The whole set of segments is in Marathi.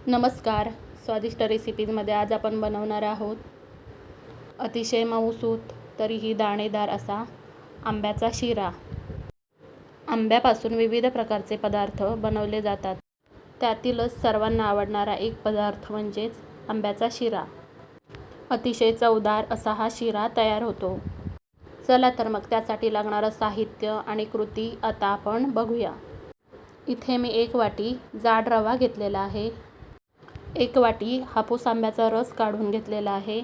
नमस्कार. स्वादिष्ट रेसिपीजमध्ये आज आपण बनवणार आहोत अतिशय मऊसूत तरीही दाणेदार असा आंब्याचा शिरा. आंब्यापासून विविध प्रकारचे पदार्थ बनवले जातात. त्यातीलच सर्वांना आवडणारा एक पदार्थ म्हणजेच आंब्याचा शिरा. अतिशय चवदार असा हा शिरा तयार होतो. चला तर मग त्यासाठी लागणारं साहित्य आणि कृती आता आपण बघूया. इथे मी 1 वाटी जाड रवा घेतलेला आहे. 1 वाटी हापूस आंब्याचा रस काढून घेतलेला आहे.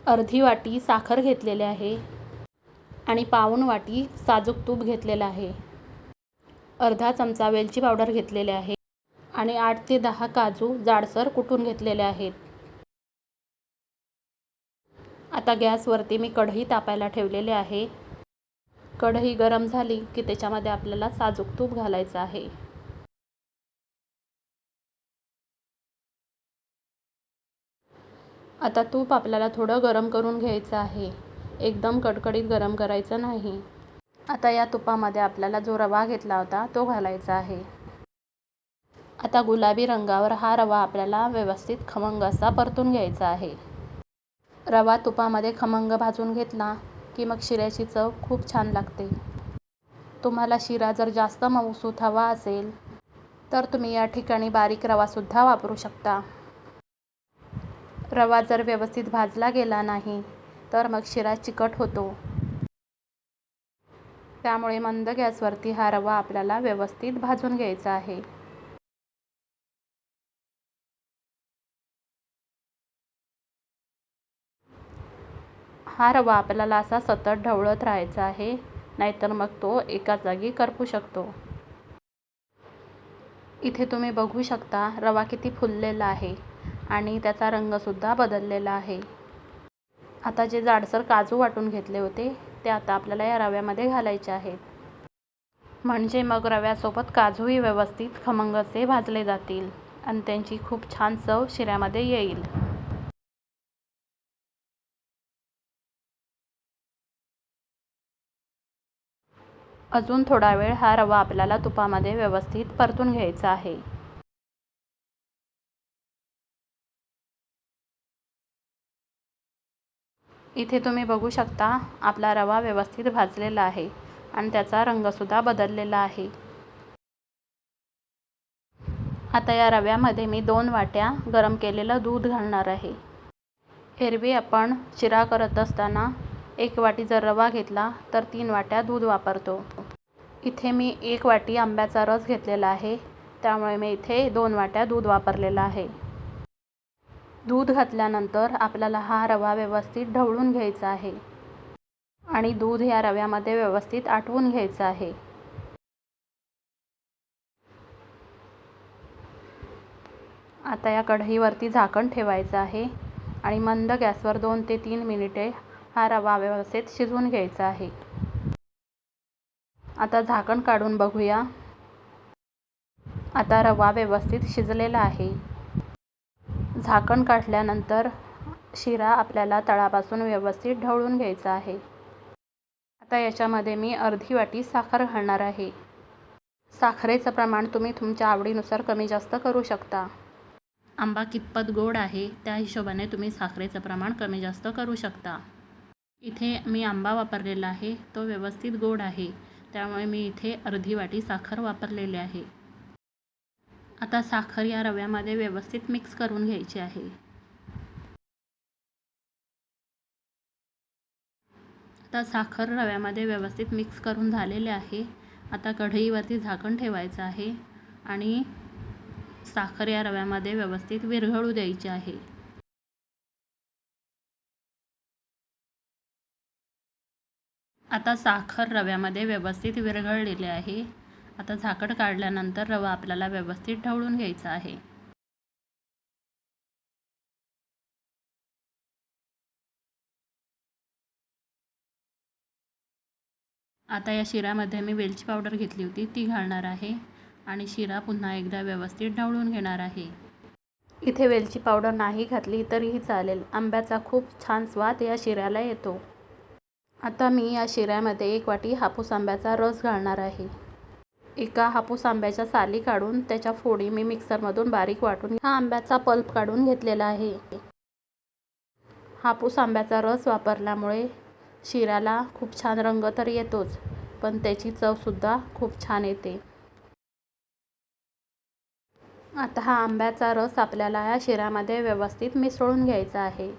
अर्धी वाटी साखर घेतलेली आहे आणि पाऊण वाटी साजूक तूप घेतलेलं आहे. अर्धा चमचा वेलची पावडर घेतलेली आहे आणि 8 ते 10 काजू जाडसर कुटून घेतलेले आहेत. आता गॅसवरती मी कढई तापायला ठेवलेली आहे. कढई गरम झाली की त्याच्यामध्ये आपल्याला साजूक तूप घालायचं आहे. आता तूप आपल्याला थोडं गरम करून घ्यायचं आहे. एकदम कडकडीत गरम करायचं नाही. आता या तुपामध्ये आपल्याला जो रवा घेतला होता तो घालायचा आहे. आता गुलाबी रंगावर हा रवा आपल्याला व्यवस्थित खमंग असा परतून घ्यायचा आहे. रवा तुपामध्ये खमंग भाजून घेतला की मग शिऱ्याची चव खूप छान लागते. तुम्हाला शिरा जर जास्त मऊसूत हवा असेल तर तुम्ही या ठिकाणी बारीक रवासुद्धा वापरू शकता. रवा जर व्यवस्थित भाजला गेला नाही तर मग शिरा चिकट होतो. त्यामुळे मंद गॅसवरती हा रवा आपल्याला व्यवस्थित भाजून घ्यायचा आहे. हा रवा आपल्याला असा सतत ढवळत राहायचा आहे, नाहीतर मग तो एका जागी करपू शकतो. इथे तुम्ही बघू शकता रवा किती फुललेला आहे आणि त्याचा रंगसुद्धा बदललेला आहे. आता जे जाडसर काजू वाटून घेतले होते ते आता आपल्याला या रव्यामध्ये घालायचे आहेत. म्हणजे मग रव्यासोबत काजूही व्यवस्थित खमंग असे भाजले जातील आणि त्यांची खूप छान चव शिऱ्यामध्ये येईल. अजून थोडा वेळ हा रवा आपल्याला तुपामध्ये व्यवस्थित परतून घ्यायचा आहे. इथे तुम्ही बघू शकता आपला रवा व्यवस्थित भाजलेला आहे आणि त्याचा रंगसुद्धा बदललेला आहे. आता या रव्यामध्ये मी 2 वाट्या गरम केलेलं दूध घालणार आहे. एरवी आपण शिरा करत असताना 1 वाटी जर रवा घेतला तर 3 वाट्या दूध वापरतो. इथे मी 1 वाटी आंब्याचा रस घेतलेला आहे, त्यामुळे मी इथे 2 वाट्या दूध वापरलेलं आहे. दूध घातल्यानंतर आपल्याला हा रवा व्यवस्थित ढवळून घ्यायचा आहे आणि दूध या रव्यामध्ये व्यवस्थित आटवून घ्यायचं आहे. आता या कढईवरती झाकण ठेवायचं आहे आणि मंद गॅसवर 2 ते 3 मिनिटे हा रवा व्यवस्थित शिजवून घ्यायचा आहे. आता झाकण काढून बघूया. आता रवा व्यवस्थित शिजलेला आहे. झाकण काढल्यानंतर शिरा आपल्याला तळापासून व्यवस्थित ढवळून घ्यायचा आहे. आता याच्यामध्ये मी अर्धी वाटी साखर घालणार आहे. साखरेचं प्रमाण तुम्ही तुमच्या आवडीनुसार कमी जास्त करू शकता. आंबा कितपत गोड आहे त्या हिशोबाने तुम्ही साखरेचं प्रमाण कमी जास्त करू शकता. इथे मी आंबा वापरलेला आहे, तो व्यवस्थित गोड आहे, त्यामुळे मी इथे अर्धी वाटी साखर वापरलेली आहे. आता साखर या रव्यामध्ये व्यवस्थित मिक्स करून घ्यायची आहे. आता साखर रव्यामध्ये व्यवस्थित मिक्स करून झालेले आहे. आता कढईवरती झाकण ठेवायचं आहे आणि साखर या रव्यामध्ये व्यवस्थित विरघळू द्यायची आहे. आता साखर रव्यामध्ये व्यवस्थित विरघळलेली आहे. आता झाकण काढल्यानंतर रवा आपल्याला व्यवस्थित ढवळून घ्यायचा आहे. आता या शिऱ्यामध्ये मी वेलची पावडर घेतली होती ती घालणार आहे आणि शिरा पुन्हा एकदा व्यवस्थित ढवळून घेणार आहे. इथे वेलची पावडर नाही घातली तरीही चालेल. आंब्याचा खूप छान स्वाद या शिऱ्याला येतो. आता मी या शिऱ्यामध्ये 1 वाटी हापूस आंब्याचा रस घालणार आहे. एका हापूस आंब्याच्या साली काढून त्याच्या फोडी मी मिक्सरमधून बारीक वाटून हा आंब्याचा पल्प काढून घेतलेला आहे. हापूस आंब्याचा रस वापरल्यामुळे शिऱ्याला खूप छान रंग तर येतोच, पण त्याची चवसुद्धा खूप छान येते. आता हा आंब्याचा रस आपल्याला या शिऱ्यामध्ये व्यवस्थित मिसळून घ्यायचा आहे.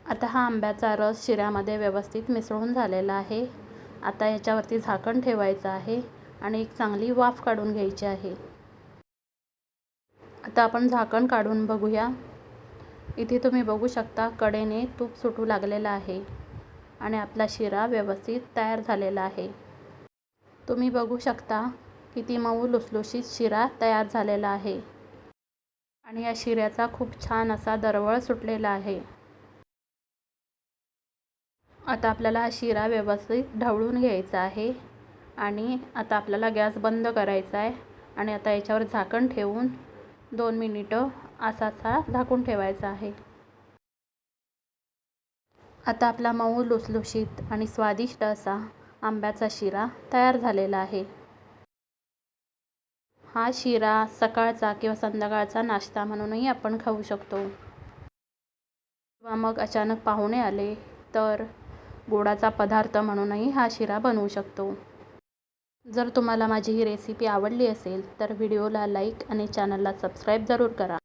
आता हा आंब्याचा रस शिऱ्यामध्ये व्यवस्थित मिसळून झालेला आहे. आता याच्यावरती झाकण ठेवायचं आहे आणि एक चांगली वाफ काढून घ्यायची आहे. आता आपण झाकण काढून बघूया. इथे तुम्ही बघू शकता कडेने तूप सुटू लागलेलं आहे आणि आपला शिरा व्यवस्थित तयार झालेला आहे. तुम्ही बघू शकता किती मऊ लुसलुशीत शिरा तयार झालेला आहे आणि या शिऱ्याचा खूप छान असा दरवळ सुटलेला आहे. आता आपल्याला हा शिरा व्यवस्थित ढवळून घ्यायचा आहे आणि आता आपल्याला गॅस बंद करायचा आहे आणि आता याच्यावर झाकण ठेवून 2 मिनिटं असा झाकून ठेवायचा आहे. आता आपला मऊ लुसलुशीत आणि स्वादिष्ट असा आंब्याचा शिरा तयार झालेला आहे. हा शिरा सकाळचा किंवा संध्याकाळचा नाश्ता म्हणूनही आपण खाऊ शकतो किंवा मग अचानक पाहुणे आले तर गोडाचा पदार्थ म्हणूनही हा शिरा बनवू शकतो. जर तुम्हाला माझी ही रेसिपी आवडली असेल तर व्हिडिओला लाईक आणि चॅनलला सबस्क्राईब जरूर करा.